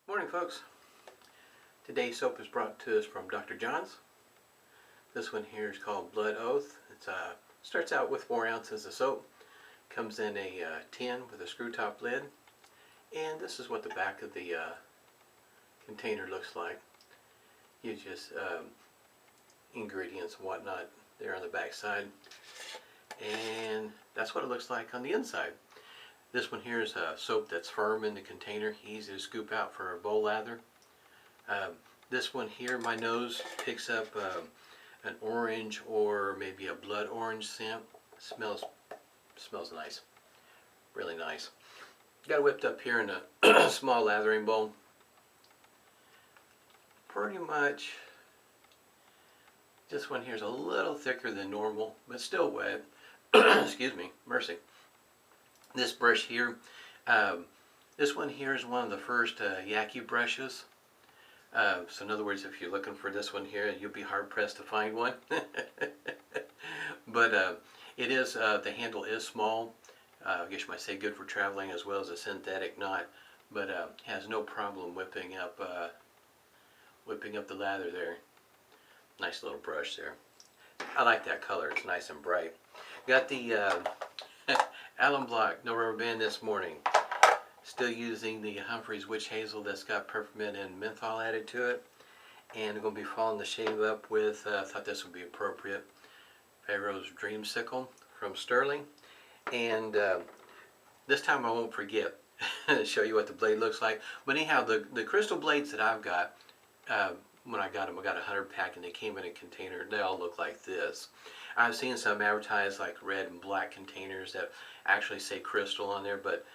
Morning, folks. Today's soap is brought to us from Dr. John's. This one here is called Blood Oath. It starts out with 4 ounces of soap. Comes in a tin with a screw top lid. And this is what the back of the container looks like. You just ingredients and whatnot there on the back side. And that's what it looks like on the inside. This one here is a soap that's firm in the container, easy to scoop out for a bowl lather. This one here, my nose picks up an orange or maybe a blood orange scent. Smells nice, really nice. Got it whipped up here in a small lathering bowl. Pretty much, this one here is a little thicker than normal, but still wet. Excuse me, mercy. This brush here, this one here is one of the first Yaqi brushes. So in other words, if you're looking for this one here, you'll be hard pressed to find one. But it is, the handle is small. I guess you might say good for traveling as well as a synthetic knot, but has no problem whipping up the lather there. Nice little brush there. I like that color. It's nice and bright. Got the alum block, no rubber band this morning. Still using the Humphrey's witch hazel that's got peppermint and menthol added to it. And I'm going to be following the shave up with, I thought this would be appropriate, Pharaoh's Dreamsicle from Stirling. And this time I won't forget to show you what the blade looks like. But anyhow, the crystal blades that I've got, when I got them, I got a 100 pack and they came in a container. They all look like this. I've seen some advertised like red and black containers that actually say crystal on there, but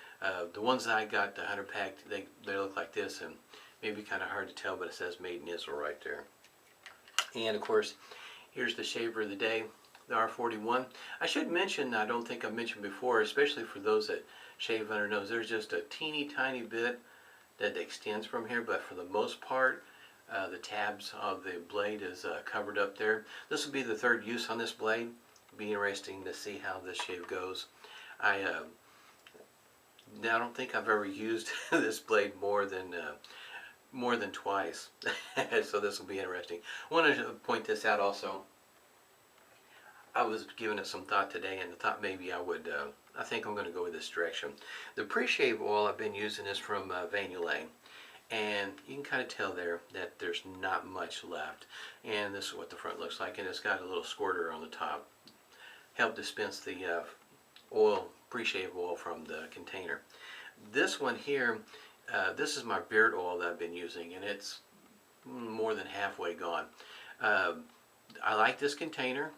the ones that I got, the 100 pack, they look like this, and maybe kind of hard to tell, but it says made in Israel right there. And of course, here's the shaver of the day, the R41. I should mention, I don't think I've mentioned before, especially for those that shave under nose, there's just a teeny tiny bit that extends from here, but for the most part, the tabs of the blade is covered up there. This will be the 3rd use on this blade. It'll be interesting to see how this shave goes. I don't think I've ever used this blade more than twice, so this will be interesting. I want to point this out also. I was giving it some thought today, and I thought maybe I would. I think I'm going to go with this direction. The Preshave oil I've been using is from Yulay. And you can kind of tell there that there's not much left. And this is what the front looks like, and it's got a little squirter on the top. Help dispense the oil, Preshave oil from the container. This one here, this is my beard oil that I've been using, and it's more than halfway gone. I like this container.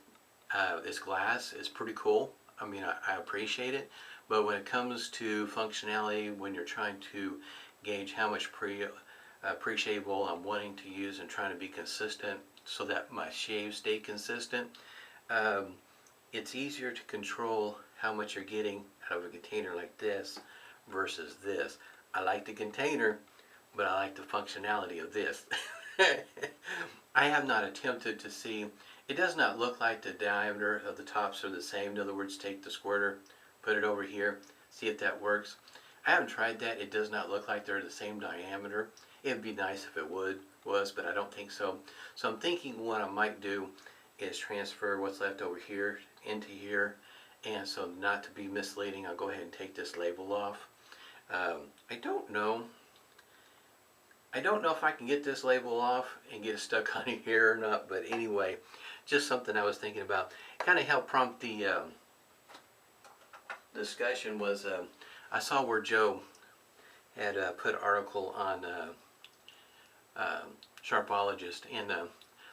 It's glass. It's pretty cool. I mean, I appreciate it. But when it comes to functionality, when you're trying to gauge how much pre-shave oil I'm wanting to use and trying to be consistent so that my shaves stay consistent, it's easier to control how much you're getting out of a container like this versus this. I like the container, but I like the functionality of this. I have not attempted to see, it does not look like the diameter of the tops are the same. In other words, take the squirter, put it over here, see if that works. I haven't tried that. It does not look like they're the same diameter. It'd be nice if it was, but I don't think so. So I'm thinking what I might do is transfer what's left over here into here, and so not to be misleading, I'll go ahead and take this label off. I don't know if I can get this label off and get it stuck on here or not, but anyway, just something I was thinking about. Kind of helped prompt the discussion was, I saw where Joe had put an article on Sharpologist, and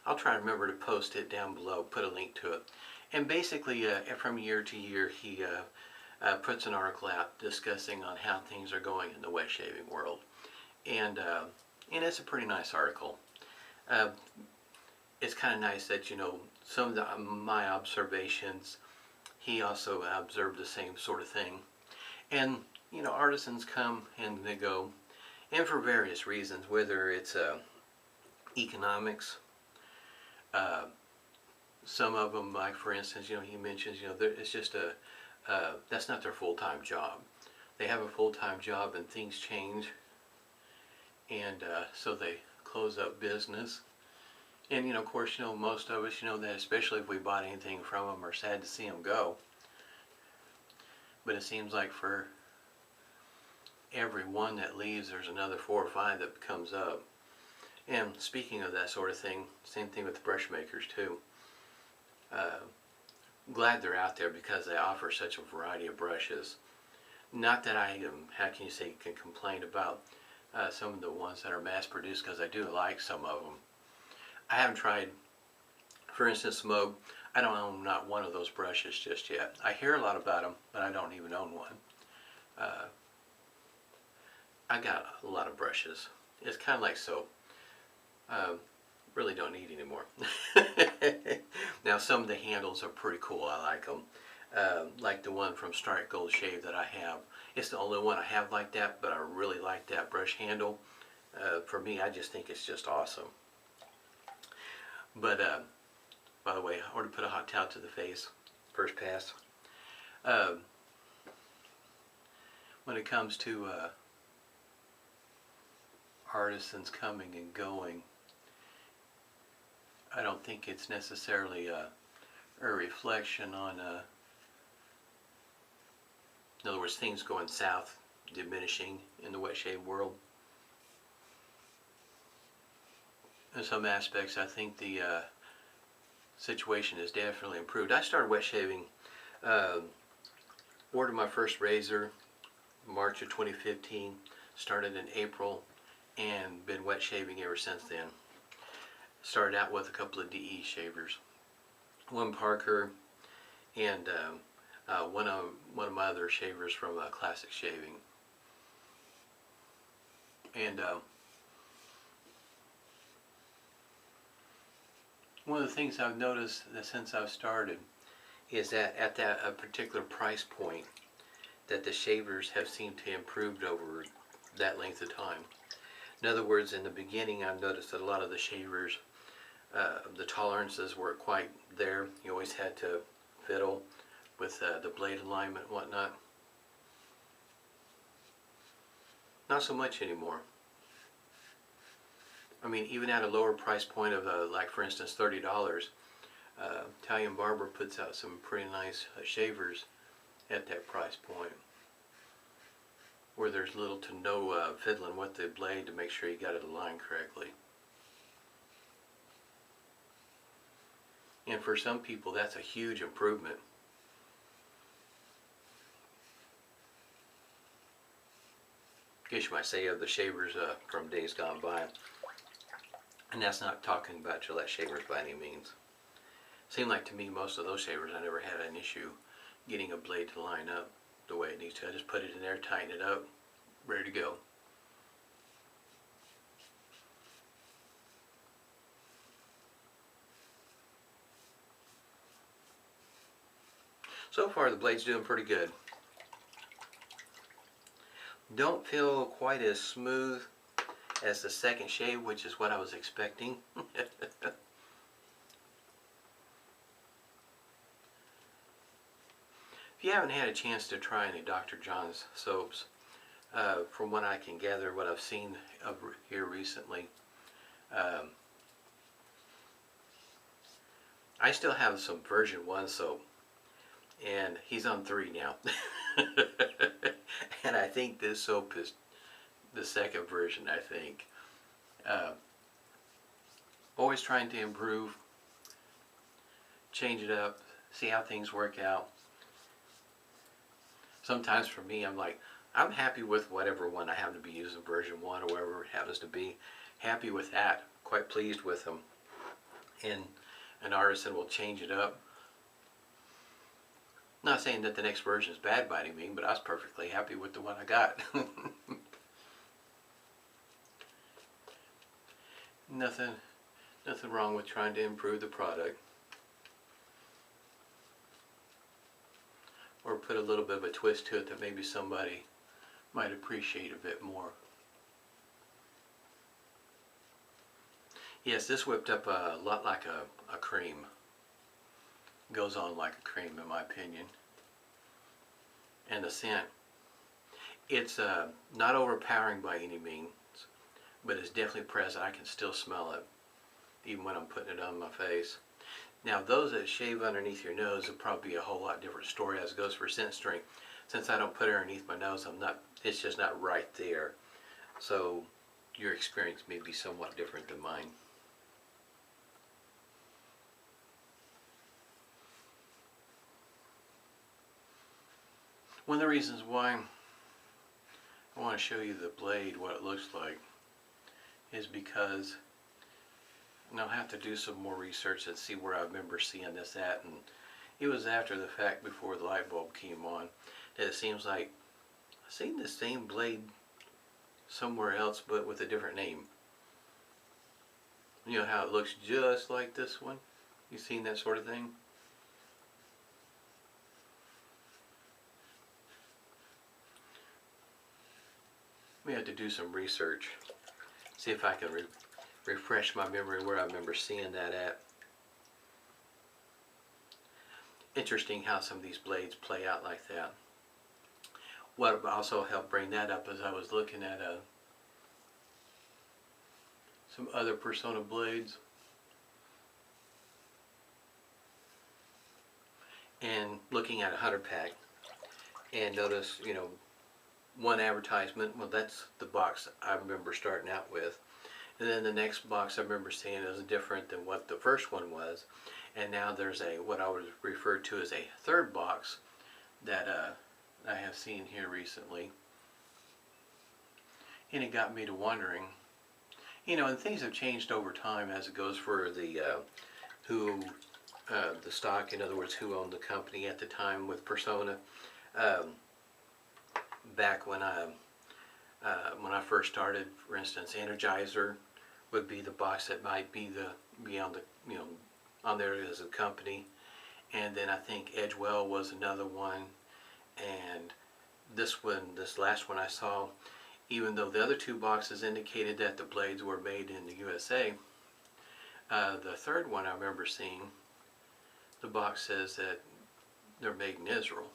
I'll try to remember to post it down below, put a link to it. And basically, from year to year, he puts an article out discussing on how things are going in the wet shaving world, and it's a pretty nice article. It's kind of nice that, you know, some of my observations, he also observed the same sort of thing. And, you know, artisans come and they go, and for various reasons, whether it's economics, some of them, like for instance, you know, he mentions, you know, it's just that's not their full-time job. They have a full-time job and things change, and so they close up business. And of course, most of us, that especially if we bought anything from them, are sad to see them go. But it seems like for every one that leaves, there's another 4 or 5 that comes up. And speaking of that sort of thing, same thing with the brush makers too. Glad they're out there because they offer such a variety of brushes. Not that I, how can you say, can complain about some of the ones that are mass produced, because I do like some of them. I haven't tried, for instance, Smoke. I don't own not one of those brushes just yet. I hear a lot about them, but I don't even own one. I got a lot of brushes. It's kind of like soap. Really don't need any more. Now some of the handles are pretty cool. I like them. Like the one from Strike Gold Shave that I have. It's the only one I have like that, but I really like that brush handle. For me, I just think it's just awesome. But by the way, I already put a hot towel to the face, first pass. When it comes to artisans coming and going, I don't think it's necessarily a reflection on, in other words, things going south, diminishing in the wet shave world. In some aspects, I think the situation has definitely improved. I started wet shaving, ordered my first razor March of 2015, started in April, and been wet shaving ever since then. Started out with a couple of DE shavers, one Parker, and one of my other shavers from Classic Shaving. And one of the things I've noticed that since I've started is that at that particular price point, that the shavers have seemed to improve over that length of time. In other words, in the beginning, I've noticed that a lot of the shavers, the tolerances weren't quite there. You always had to fiddle with the blade alignment and whatnot. Not so much anymore. I mean, even at a lower price point of, like for instance, $30, Italian Barber puts out some pretty nice shavers at that price point, where there's little to no fiddling with the blade to make sure you got it aligned correctly. And for some people, that's a huge improvement. I guess you might say of the shavers from days gone by. And that's not talking about Gillette shavers by any means. Seemed like to me most of those shavers, I never had an issue getting a blade to line up the way it needs to. I just put it in there, tighten it up, ready to go. So far the blade's doing pretty good. Don't feel quite as smooth as the second shave, which is what I was expecting. If you haven't had a chance to try any Dr. John's soaps, from what I can gather, what I've seen over here recently, I still have some version 1 soap, and he's on 3 now. And I think this soap is the second version, I think. Always trying to improve, change it up, see how things work out. Sometimes for me, I'm like, I'm happy with whatever one I happen to be using, version 1 or whatever it happens to be. Happy with that, quite pleased with them. And an artisan will change it up. Not saying that the next version is bad by any means, but I was perfectly happy with the one I got. Nothing wrong with trying to improve the product, or put a little bit of a twist to it that maybe somebody might appreciate a bit more. Yes, this whipped up a lot like a cream. Goes on like a cream in my opinion. And the scent, it's not overpowering by any means, but it's definitely present. I can still smell it even when I'm putting it on my face. Now those that shave underneath your nose will probably be a whole lot different story as it goes for scent strength. Since I don't put it underneath my nose, it's just not right there. So your experience may be somewhat different than mine. One of the reasons why I want to show you the blade, what it looks like, is because, and I'll have to do some more research and see where I remember seeing this at, and it was after the fact, before the light bulb came on, that it seems like I've seen the same blade somewhere else but with a different name. You know how it looks just like this one? You seen that sort of thing? We have to do some research, see if I can refresh my memory where I remember seeing that at. Interesting how some of these blades play out like that. What also helped bring that up is I was looking at some other Persona blades, and looking at a 100-pack, and notice, you know, one advertisement, well, that's the box I remember starting out with, and then the next box I remember seeing is different than what the first one was, and now there's what I would refer to as a third box that I have seen here recently, and it got me to wondering, you know, and things have changed over time as it goes for the the stock, in other words, who owned the company at the time with Persona. Back when I first started, for instance, Energizer would be the box that might be on the, you know, on there as a company, and then I think Edgewell was another one, and this last one I saw, even though the other two boxes indicated that the blades were made in the USA, the third one I remember seeing, the box says that they're made in Israel.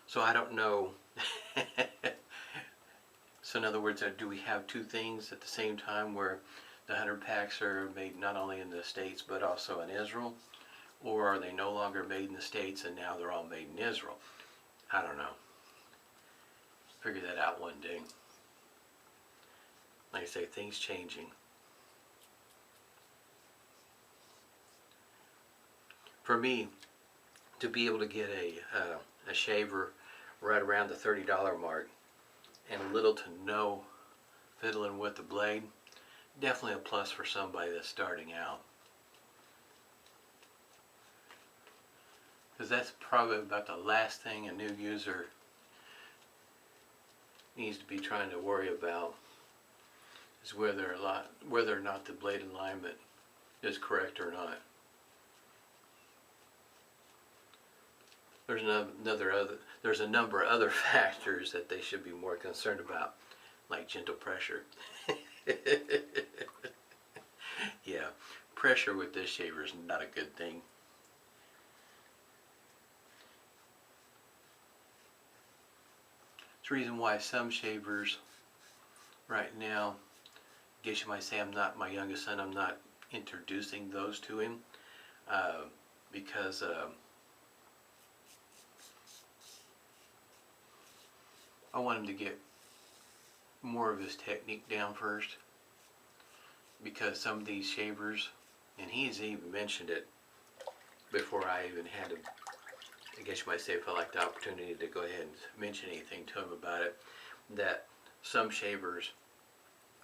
So I don't know. So in other words, do we have two things at the same time, where the 100 packs are made not only in the States but also in Israel? Or are they no longer made in the States and now they're all made in Israel? I don't know. Figure that out one day. Like I say, things changing. For me, to be able to get a shaver right around the $30 mark, and little to no fiddling with the blade, definitely a plus for somebody that's starting out. Because that's probably about the last thing a new user needs to be trying to worry about, is whether or not the blade alignment is correct or not. There's a number of other factors that they should be more concerned about, like gentle pressure. Yeah, pressure with this shaver is not a good thing. It's the reason why some shavers right now, I guess you might say, my youngest son, I'm not introducing those to him, because I want him to get more of his technique down first, because some of these shavers, and he's even mentioned it before I even had to, I guess you might say, felt like the opportunity to go ahead and mention anything to him about it, that some shavers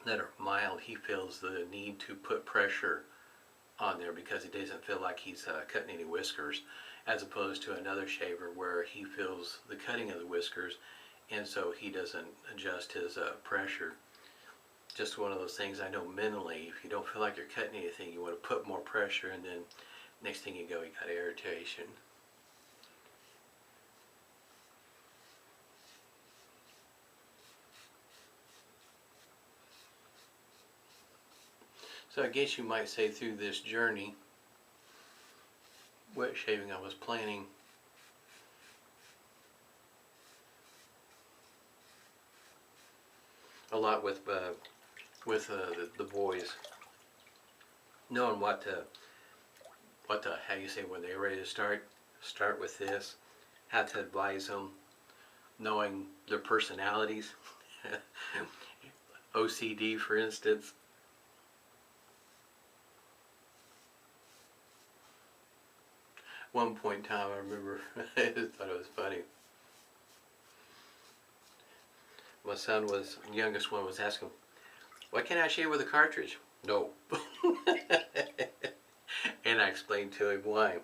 that are mild, he feels the need to put pressure on there because he doesn't feel like he's cutting any whiskers, as opposed to another shaver where he feels the cutting of the whiskers, and so he doesn't adjust his pressure. Just one of those things. I know mentally, if you don't feel like you're cutting anything, you want to put more pressure, and then next thing you go, you got irritation. So I guess you might say, through this journey, wet shaving, I was planning a lot with with the boys, knowing how you say when they're ready to start with this, how to advise them, knowing their personalities. OCD, for instance. One point in time, I remember, I just thought it was funny. My son was, the youngest one, was asking, "Why can't I shave with a cartridge?" "No." And I explained to him why.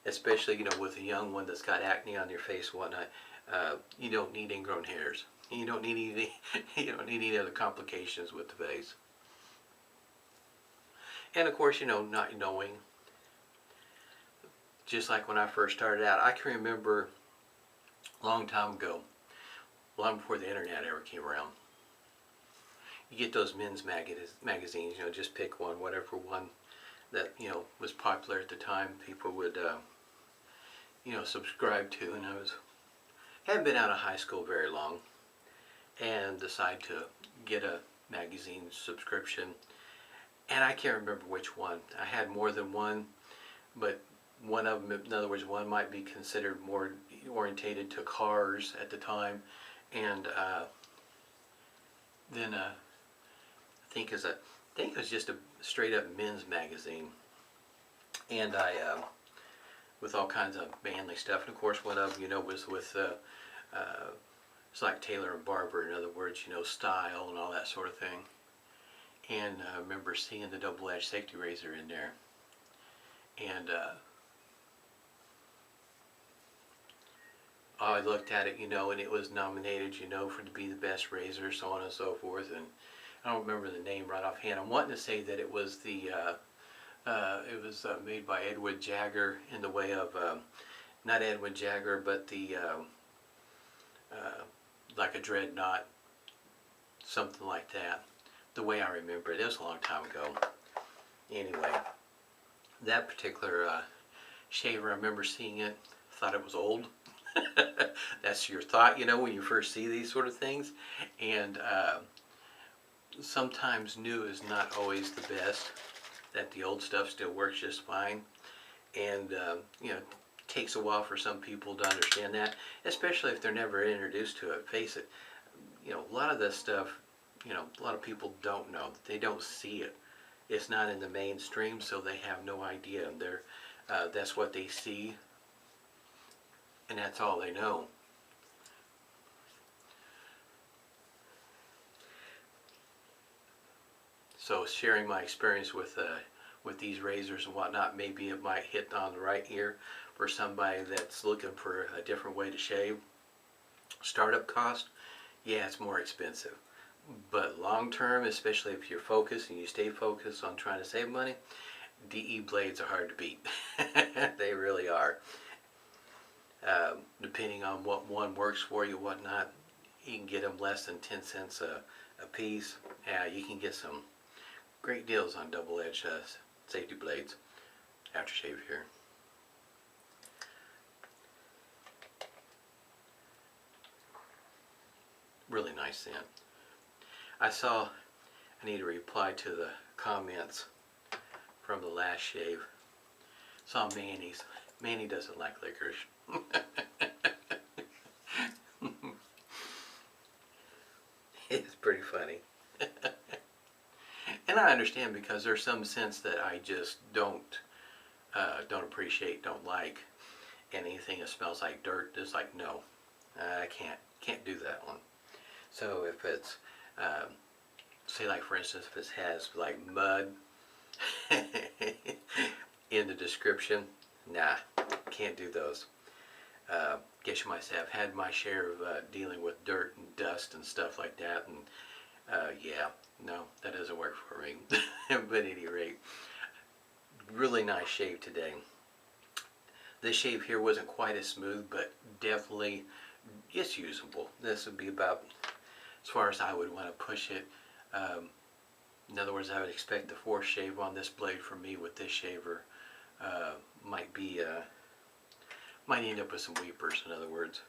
Especially, with a young one that's got acne on your face and whatnot, you don't need ingrown hairs. You don't need any, you don't need any other complications with the face. And of course, not knowing, just like when I first started out, I can remember a long time ago, long before the internet ever came around, you get those men's magazines, just pick one, whatever one that, was popular at the time, people would, subscribe to. And hadn't been out of high school very long, and decided to get a magazine subscription. And I can't remember which one. I had more than one, but one of them, in other words, one might be considered more orientated to cars at the time, and then I think it was just a straight up men's magazine, and I with all kinds of manly stuff. And of course, one of them, was with it's like Taylor and Barber, in other words, style and all that sort of thing. And I remember seeing the double-edged safety razor in there, and I looked at it, and it was nominated, for to be the best razor, so on and so forth. And I don't remember the name right offhand. I'm wanting to say that it was made by Edward Jagger, in the way of not Edward Jagger, but the like a dreadnought, something like that. The way I remember it, it was a long time ago. Anyway, that particular shaver, I remember seeing it, thought it was old. That's your thought, when you first see these sort of things. And sometimes new is not always the best, that the old stuff still works just fine. And, it takes a while for some people to understand that, especially if they're never introduced to it. Face it, a lot of this stuff, a lot of people don't know. They don't see it. It's not in the mainstream, so they have no idea. That's what they see, and that's all they know. So sharing my experience with these razors and whatnot, maybe it might hit on the right ear for somebody that's looking for a different way to shave. Startup cost, yeah, it's more expensive. But long term, especially if you're focused and you stay focused on trying to save money, DE blades are hard to beat. They really are. Depending on what one works for you, whatnot, you can get them less than 10 cents a piece. You can get some great deals on double-edged safety blades. Aftershave here. Really nice scent. I need to reply to the comments from the last shave. Saw Manny's. Manny doesn't like licorice. It's pretty funny. And I understand, because there's some scents that I just don't appreciate, don't like. Anything that smells like dirt, is like, no, I can't do that one. So if it's say, like, for instance, if it has like mud in the description, nah, can't do those. Guess you might say I've had my share of dealing with dirt and dust and stuff like that, and yeah, no, that doesn't work for me. But at any rate, really nice shave today. This shave here wasn't quite as smooth, but definitely it's usable. This would be about as far as I would want to push it. In other words, I would expect the fourth shave on this blade for me with this shaver might end up with some weepers, in other words.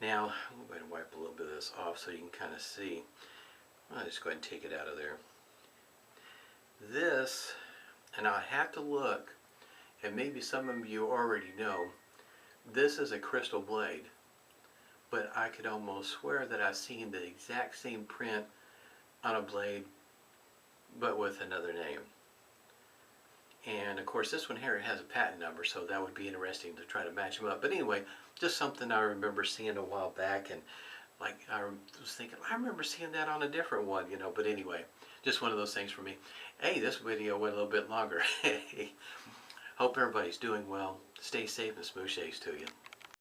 Now, I'm going to wipe a little bit of this off so you can kind of see. I'll just go ahead and take it out of there. This, and I have to look, and maybe some of you already know, this is a crystal blade, but I could almost swear that I've seen the exact same print on a blade, but with another name. And of course this one here has a patent number, so that would be interesting to try to match them up. But anyway, just something I remember seeing a while back, and like I was thinking, I remember seeing that on a different one, you know. But anyway, just one of those things for me. Hey, this video went a little bit longer. Hope everybody's doing well. Stay safe and smooth shakes to you.